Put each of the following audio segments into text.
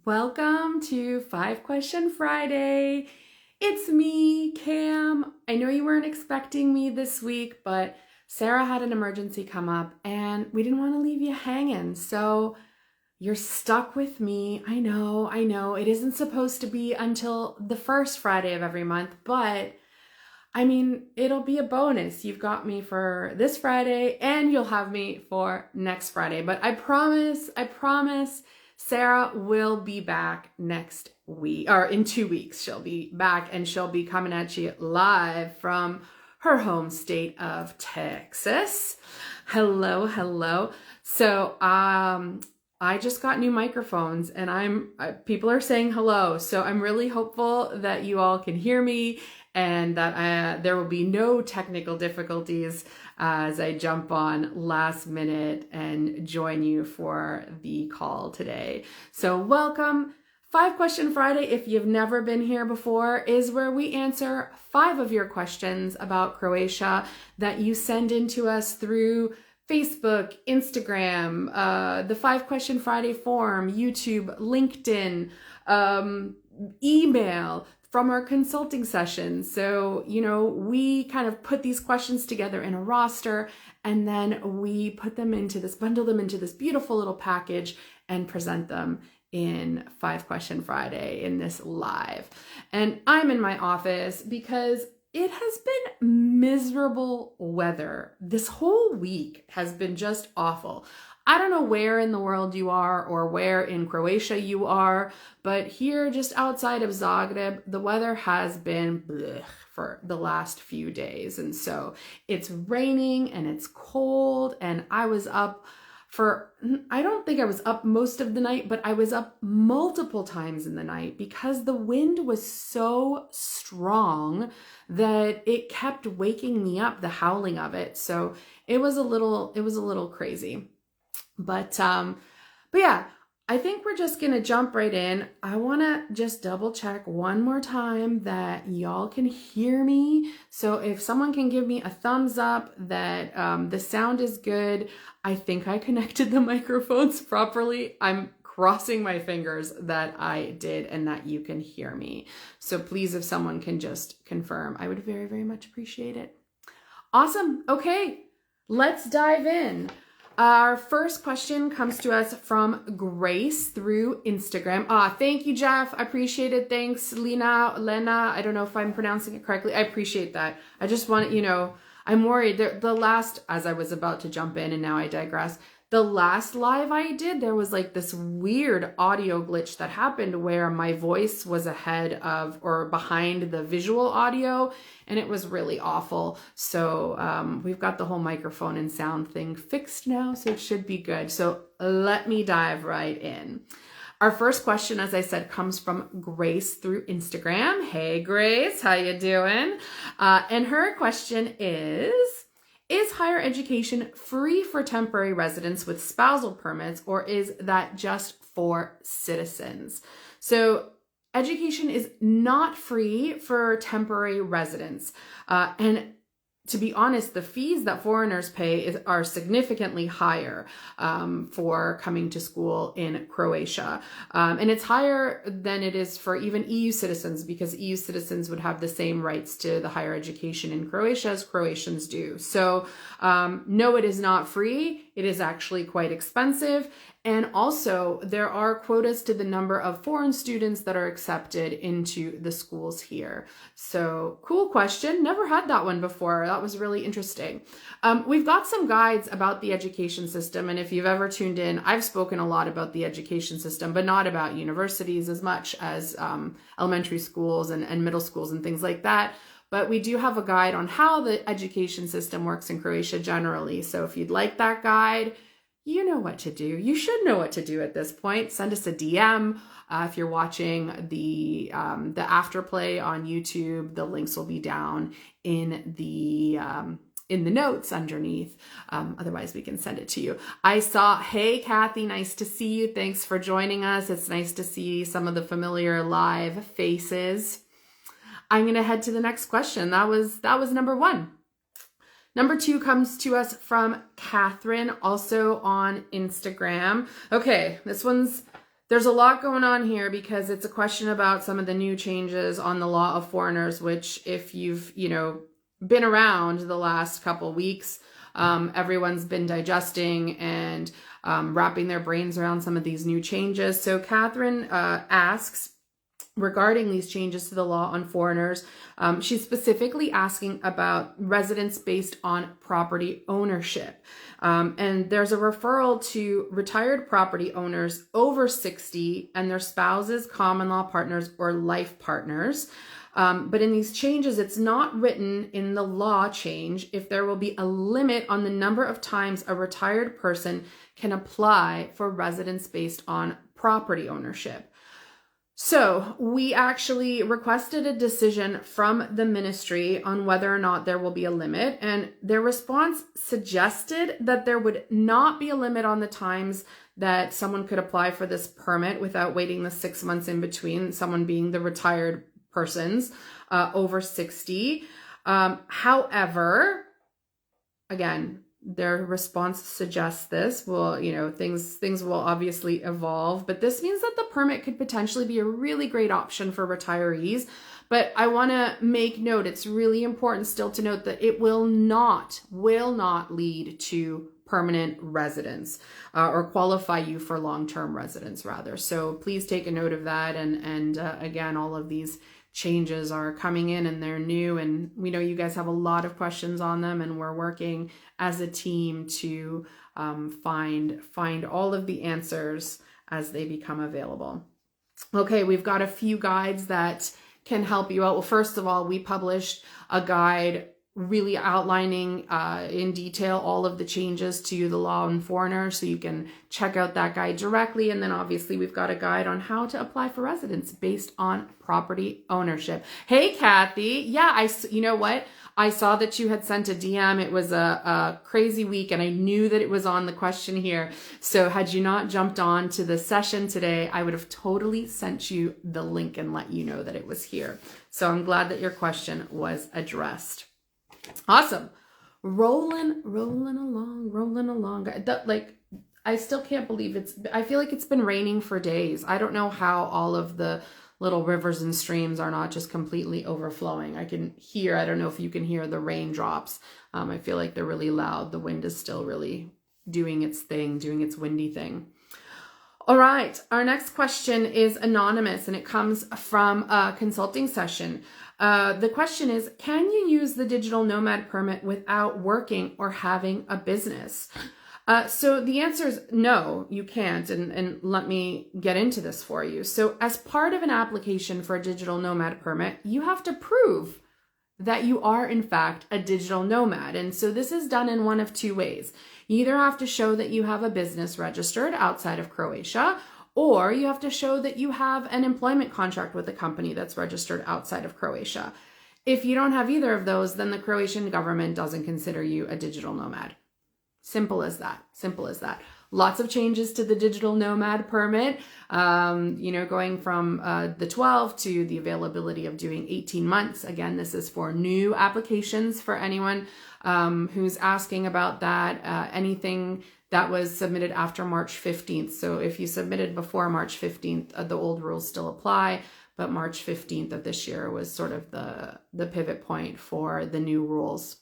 Welcome to 5 Question Friday. It's me, Cam. I know you weren't expecting me this week, but Sarah had an emergency come up and we didn't want to leave you hanging. So you're stuck with me. I know. It isn't supposed to be until the first Friday of every month, but I mean, it'll be a bonus. You've got me for this Friday and you'll have me for next Friday. But I promise, Sarah will be back next week, or in 2 weeks. She'll be back and she'll be coming at you live from her home state of Texas. Hello. So, I just got new microphones and people are saying hello. So I'm really hopeful that you all can hear me and that there will be no technical difficulties as I jump on last minute and join you for the call today. So welcome. 5 Question Friday, if you've never been here before, is where we answer 5 of your questions about Croatia that you send in to us through Facebook, Instagram, the 5 Question Friday forum, YouTube, LinkedIn, email, from our consulting sessions. So, we kind of put these questions together in a roster and then we bundle them into this beautiful little package and present them in 5 Question Friday in this live. And I'm in my office because it has been miserable weather. This whole week has been just awful. I don't know where in the world you are or where in Croatia you are, but here just outside of Zagreb, the weather has been blech for the last few days. And so it's raining and it's cold and I don't think I was up most of the night, but I was up multiple times in the night because the wind was so strong that it kept waking me up, the howling of it. So it was a little crazy. But yeah, I think we're just going to jump right in. I want to just double check one more time that y'all can hear me. So if someone can give me a thumbs up that the sound is good, I think I connected the microphones properly. I'm crossing my fingers that I did and that you can hear me. So please, if someone can just confirm, I would very, very much appreciate it. Awesome. Okay, let's dive in. Our first question comes to us from Grace through Instagram. Thank you, Jeff. I appreciate it. Thanks, Lena. I don't know if I'm pronouncing it correctly. I appreciate that. I just want I'm worried. As I was about to jump in and now I digress, the last live I did, there was like this weird audio glitch that happened where my voice was ahead of or behind the visual audio, and it was really awful. So we've got the whole microphone and sound thing fixed now, so it should be good. So let me dive right in. Our first question, as I said, comes from Grace through Instagram. Hey, Grace, how you doing? And her question is higher education free for temporary residents with spousal permits, or is that just for citizens? So education is not free for temporary residents. And to be honest, the fees that foreigners pay are significantly higher for coming to school in Croatia. And it's higher than it is for even EU citizens, because EU citizens would have the same rights to the higher education in Croatia as Croatians do. So no, it is not free. It is actually quite expensive. And also, there are quotas to the number of foreign students that are accepted into the schools here. So, cool question. Never had that one before. That was really interesting. We've got some guides about the education system. And if you've ever tuned in, I've spoken a lot about the education system, but not about universities as much as elementary schools and middle schools and things like that. But we do have a guide on how the education system works in Croatia generally. So if you'd like that guide, you know what to do. You should know what to do at this point. Send us a DM. If you're watching the afterplay on YouTube, the links will be down in the notes underneath. Otherwise, we can send it to you. Hey, Kathy, nice to see you. Thanks for joining us. It's nice to see some of the familiar live faces. I'm going to head to the next question. That was number 1. Number 2 comes to us from Catherine, also on Instagram. Okay, this one's There's a lot going on here because it's a question about some of the new changes on the law of foreigners, which if you've, been around the last couple weeks, everyone's been digesting and wrapping their brains around some of these new changes. So Catherine asks, regarding these changes to the law on foreigners, she's specifically asking about residence based on property ownership. And there's a referral to retired property owners over 60 and their spouses, common law partners, or life partners. But in these changes, it's not written in the law change if there will be a limit on the number of times a retired person can apply for residence based on property ownership. So we actually requested a decision from the ministry on whether or not there will be a limit, and their response suggested that there would not be a limit on the times that someone could apply for this permit without waiting the 6 months in between, someone being the retired persons over 60. However, again, their response suggests this. Well, things will obviously evolve, but this means that the permit could potentially be a really great option for retirees. But I want to make note, it's really important still to note that it will not lead to permanent residence or qualify you for long-term residence rather. So please take a note of that. And again, all of these changes are coming in and they're new, and we know you guys have a lot of questions on them, and we're working as a team to find all of the answers as they become available. Okay, we've got a few guides that can help you out. Well, first of all, we published a guide really outlining in detail all of the changes to the law on foreigners, so you can check out that guide directly. And then obviously we've got a guide on how to apply for residence based on property ownership. Hey, Kathy. Yeah, you know what? I saw that you had sent a DM. It was a crazy week and I knew that it was on the question here. So had you not jumped on to the session today, I would have totally sent you the link and let you know that it was here. So I'm glad that your question was addressed. Awesome. Rolling along. I still can't believe I feel like it's been raining for days. I don't know how all of the little rivers and streams are not just completely overflowing. I don't know if you can hear the raindrops. I feel like they're really loud. The wind is still really doing its thing, doing its windy thing. All right. Our next question is anonymous and it comes from a consulting session. The question is, can you use the digital nomad permit without working or having a business? So the answer is no, you can't. And let me get into this for you. So as part of an application for a digital nomad permit, you have to prove that you are in fact a digital nomad. And so this is done in one of two ways. You either have to show that you have a business registered outside of Croatia, or you have to show that you have an employment contract with a company that's registered outside of Croatia. If you don't have either of those, then the Croatian government doesn't consider you a digital nomad. Simple as that. Simple as that. Lots of changes to the digital nomad permit, going from the 12 to the availability of doing 18 months. Again, this is for new applications for anyone who's asking about that. Anything that was submitted after March 15th. So if you submitted before March 15th, the old rules still apply, but March 15th of this year was sort of the pivot point for the new rules.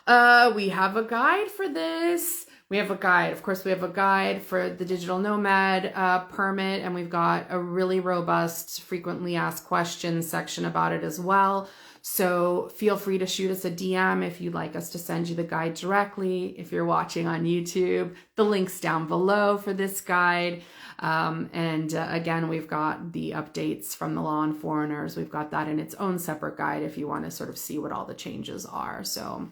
We have a guide for this. We have a guide. Of course, we have a guide for the digital nomad permit, and we've got a really robust frequently asked questions section about it as well. So feel free to shoot us a DM if you'd like us to send you the guide directly. If you're watching on YouTube, the link's down below for this guide. Again, we've got the updates from the law on foreigners. We've got that in its own separate guide if you want to sort of see what all the changes are. So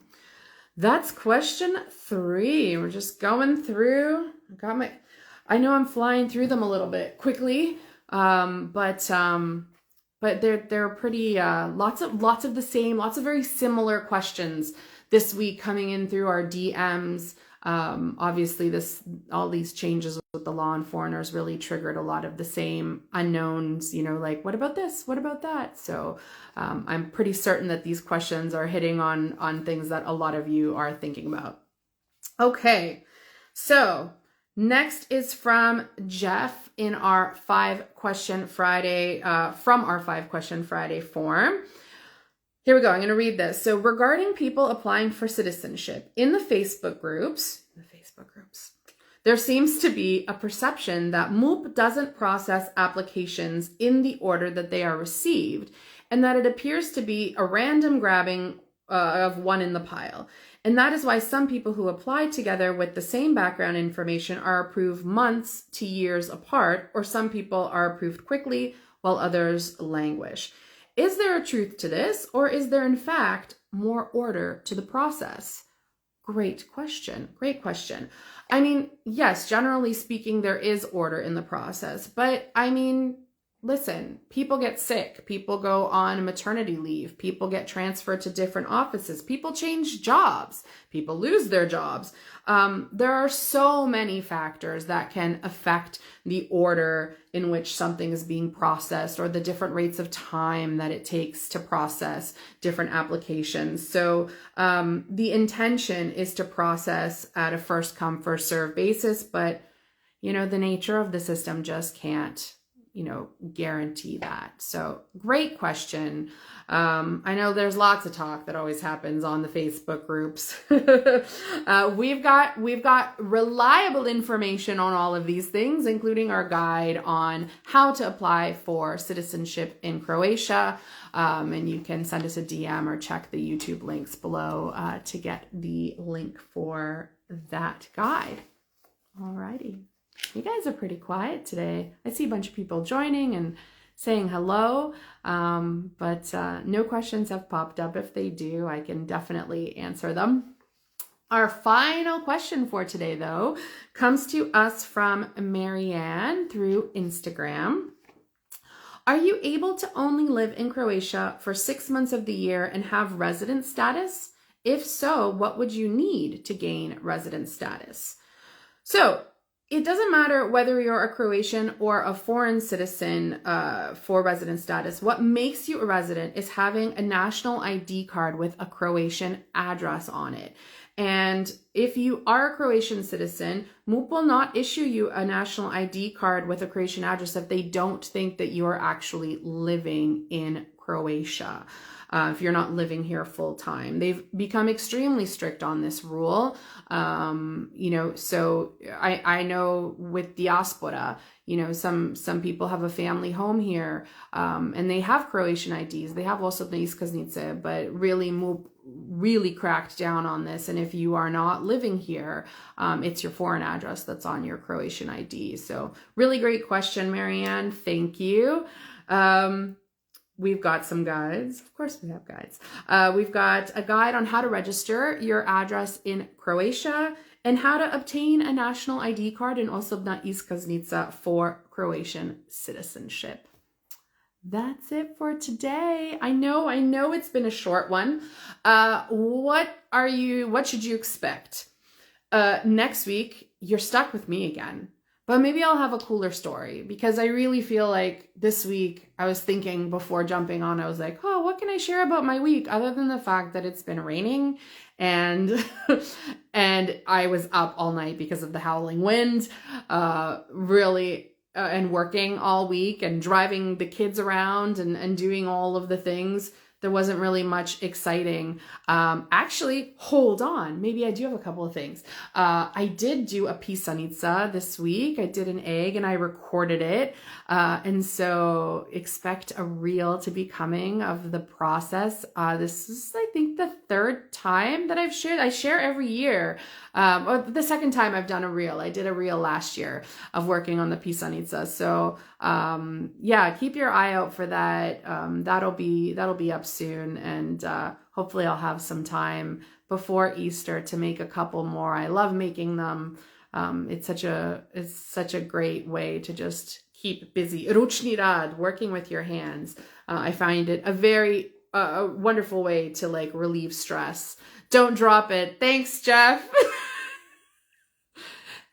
that's question 3. We're just going through. I know I'm flying through them a little bit quickly, but they're pretty lots of the same, lots of very similar questions this week coming in through our DMs. Obviously all these changes with the law on foreigners really triggered a lot of the same unknowns, like what about this? What about that? So I'm pretty certain that these questions are hitting on things that a lot of you are thinking about. Okay, so Next is from Jeff in our 5-question Friday, from our 5-question Friday form. Here we go. I'm going to read this. So regarding people applying for citizenship in the Facebook groups, there seems to be a perception that MUP doesn't process applications in the order that they are received, and that it appears to be a random grabbing of one in the pile. And that is why some people who apply together with the same background information are approved months to years apart, or some people are approved quickly while others languish. Is there a truth to this, or is there in fact more order to the process? Great question. Great question. I mean, yes, generally speaking, there is order in the process, but I mean, listen, people get sick, people go on maternity leave, people get transferred to different offices, people change jobs, people lose their jobs. There are so many factors that can affect the order in which something is being processed, or the different rates of time that it takes to process different applications. So the intention is to process at a first come, first serve basis, but you know, the nature of the system just can't guarantee that. So great question. I know there's lots of talk that always happens on the Facebook groups. We've got reliable information on all of these things, including our guide on how to apply for citizenship in Croatia. And you can send us a DM or check the YouTube links below to get the link for that guide. Alrighty. You guys are pretty quiet today. I see a bunch of people joining and saying hello, but no questions have popped up. If they do, I can definitely answer them. Our final question for today, though, comes to us from Marianne through Instagram. Are you able to only live in Croatia for 6 months of the year and have resident status? If so, what would you need to gain resident status? So, it doesn't matter whether you're a Croatian or a foreign citizen for resident status. What makes you a resident is having a national ID card with a Croatian address on it. And if you are a Croatian citizen, MUP will not issue you a national ID card with a Croatian address if they don't think that you are actually living in Croatia. If you're not living here full time, they've become extremely strict on this rule. So I know with diaspora, some people have a family home here, and they have Croatian IDs. They have also the iskaznice, but really cracked down on this. And if you are not living here, it's your foreign address that's on your Croatian ID. So really great question, Marianne. Thank you. We've got some guides. Of course we have guides. We've got a guide on how to register your address in Croatia and how to obtain a national ID card and osobna iskaznica for Croatian citizenship. That's it for today. I know it's been a short one. What should you expect? Next week, you're stuck with me again. But maybe I'll have a cooler story, because I really feel like this week I was thinking before jumping on, I was like, oh, what can I share about my week other than the fact that it's been raining and I was up all night because of the howling wind, and working all week and driving the kids around and doing all of the things. There wasn't really much exciting. Actually, hold on. Maybe I do have a couple of things. I did do a pisanica this week. I did an egg and I recorded it. And so expect a reel to be coming of the process. This is, I think, the 3rd time that I've shared. I share every year. Or the 2nd time I've done a reel. I did a reel last year of working on the pisanica. So keep your eye out for that. That'll be up soon, and hopefully I'll have some time before Easter to make a couple more. I love making them. It's such a great way to just keep busy. Ručni rad, working with your hands. I find it a very wonderful way to relieve stress. Don't drop it. Thanks, Jeff.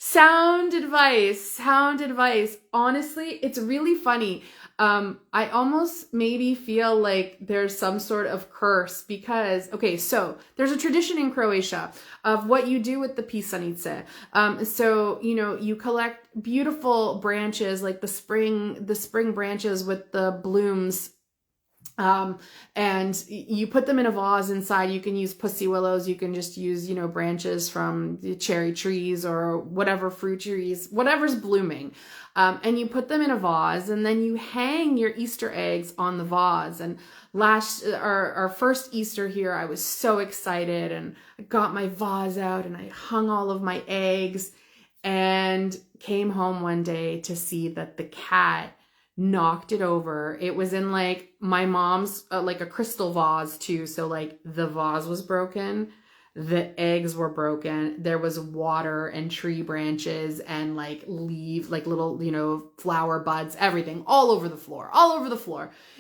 Sound advice, sound advice. Honestly, it's really funny. I almost maybe feel like there's some sort of curse because, okay, so there's a tradition in Croatia of what you do with the pisanice. So, you know, you collect beautiful branches like the spring branches with the blooms, and you put them in a vase inside. You can use pussy willows. You can just use, you know, branches from the cherry trees or whatever fruit trees, whatever's blooming. And you put them in a vase, and then you hang your Easter eggs on the vase. And our first Easter here, I was so excited, and I got my vase out and I hung all of my eggs, and came home one day to see that the cat knocked it over. It was in like my mom's like a crystal vase too, so like the vase was broken, the eggs were broken, there was water and tree branches and like leaves, like little, you know, flower buds, everything all over the floor,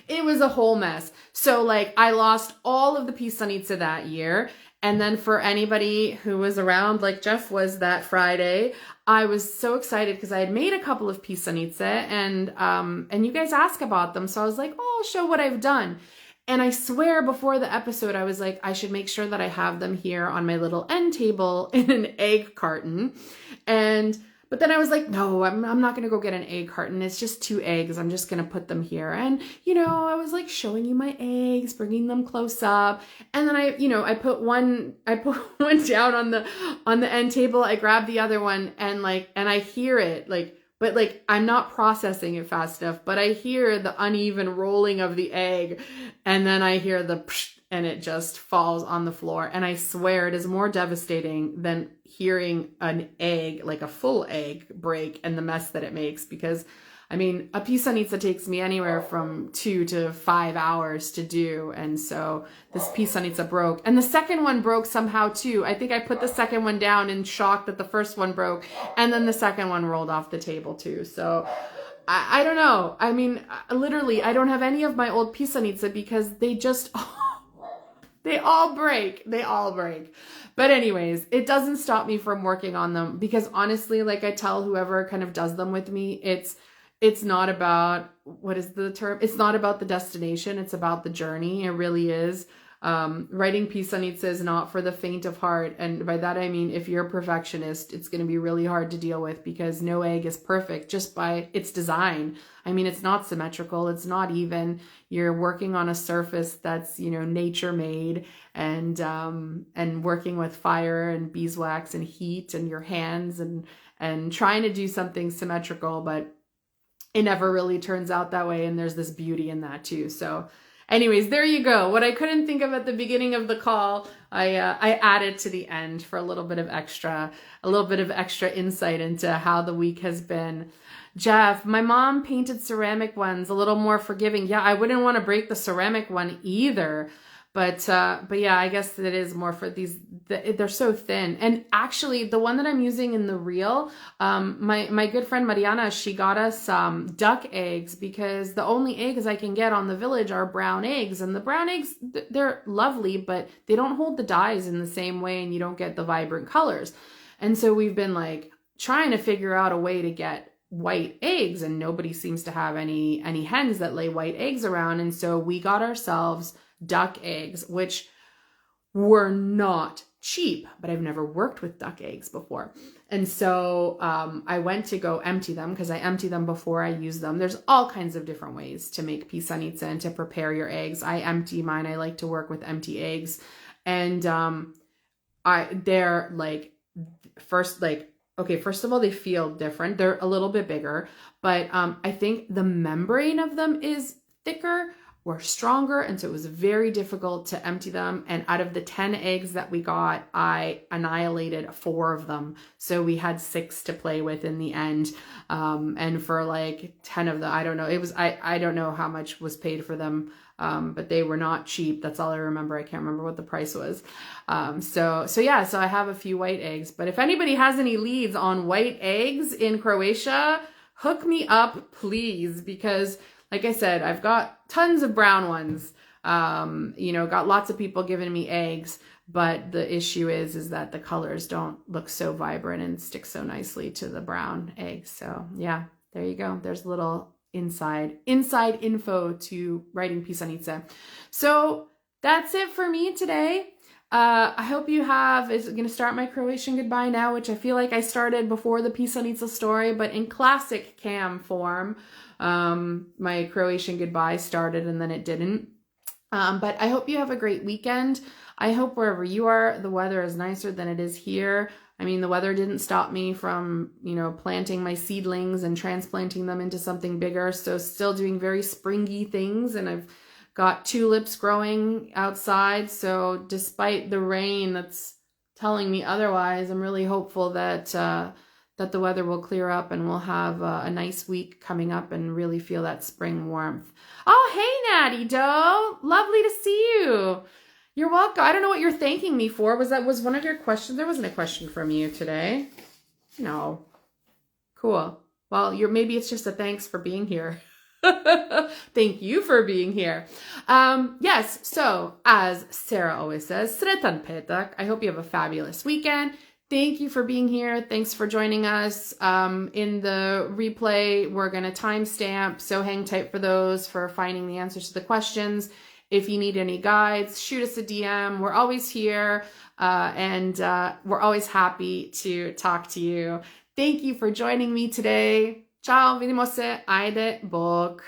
It was a whole mess. So like I lost all of the pisanice that year. And then for anybody who was around, like Jeff was that Friday, I was so excited because I had made a couple of pisanice, and you guys asked about them. So I was like, oh, I'll show what I've done. And I swear before the episode, I was like, I should make sure that I have them here on my little end table in an egg carton. But then I was like, no, I'm not going to go get an egg carton. It's just 2 eggs. I'm just going to put them here. And, you know, I was like showing you my eggs, bringing them close up. And then I put one down on the end table. I grabbed the other one and I hear it but I'm not processing it fast enough, but I hear the uneven rolling of the egg, and then I hear the psh, and it just falls on the floor. And I swear it is more devastating than hearing an egg, like a full egg, break and the mess that it makes. Because I mean, a pisanice takes me anywhere from 2 to 5 hours to do. And so this pisanice broke. And the second one broke somehow too. I think I put the second one down in shock that the first one broke. And then the second one rolled off the table too. So I don't know. I mean, literally, I don't have any of my old pisanice because they just... They all break. But anyways, it doesn't stop me from working on them because honestly, like I tell whoever kind of does them with me, it's not about, what is the term? It's not about the destination. It's about the journey. It really is. Writing pisanice is not for the faint of heart. And by that, I mean, if you're a perfectionist, it's going to be really hard to deal with because no egg is perfect just by its design. I mean, it's not symmetrical. It's not even. You're working on a surface that's, you know, nature made, and working with fire and beeswax and heat and your hands and trying to do something symmetrical, but it never really turns out that way. And there's this beauty in that too. So anyways, there you go. What I couldn't think of at the beginning of the call, I added to the end for a little bit of extra insight into how the week has been. Jeff, my mom painted ceramic ones, a little more forgiving. Yeah, I wouldn't want to break the ceramic one either. But yeah, I guess it is more for these, they're so thin. And actually the one that I'm using in the reel, my good friend Mariana, she got us duck eggs because the only eggs I can get on the village are brown eggs. And the brown eggs, they're lovely, but they don't hold the dyes in the same way and you don't get the vibrant colors. And so we've been like trying to figure out a way to get white eggs, and nobody seems to have any hens that lay white eggs around. And so we got ourselves duck eggs, which were not cheap, but I've never worked with duck eggs before. And so I went to go empty them because I empty them before I use them. There's all kinds of different ways to make pisanice and to prepare your eggs. I empty mine. I like to work with empty eggs. And they're like, first of all, they feel different. They're a little bit bigger, but I think the membrane of them is thicker or stronger. And so it was very difficult to empty them. And out of the 10 eggs that we got, I annihilated 4 of them. So we had 6 to play with in the end. And for like 10 of them, I don't know. I don't know how much was paid for them. But they were not cheap. That's all I remember. I can't remember what the price was. So I have a few white eggs, but if anybody has any leads on white eggs in Croatia, hook me up, please. Because like I said, I've got tons of brown ones. Got lots of people giving me eggs, But the issue is that the colors don't look so vibrant and stick so nicely to the brown eggs. So yeah, there you go. There's a little inside info to writing pisanica. So that's it for me today. I hope you is going to start my Croatian goodbye now, which I feel like I started before the pisanica story, but in classic Cam form. My Croatian goodbye started and then it didn't. But I hope you have a great weekend. I hope wherever you are, the weather is nicer than it is here. I mean, the weather didn't stop me from, planting my seedlings and transplanting them into something bigger. So still doing very springy things. And I've got tulips growing outside. So despite the rain that's telling me otherwise, I'm really hopeful that the weather will clear up and we'll have a nice week coming up and really feel that spring warmth. Oh, hey, Natty Doe. Lovely to see you. You're welcome. I don't know what you're thanking me for. Was one of your questions? There wasn't a question from you today. No. Cool. Well, maybe it's just a thanks for being here. Thank you for being here. Yes, so as Sarah always says, Sretan petak. I hope you have a fabulous weekend. Thank you for being here. Thanks for joining us. In the replay, we're going to timestamp, so hang tight for those, for finding the answers to the questions. If you need any guides, shoot us a DM. We're always here, and we're always happy to talk to you. Thank you for joining me today. Ciao, vidimo se, ajde, bok.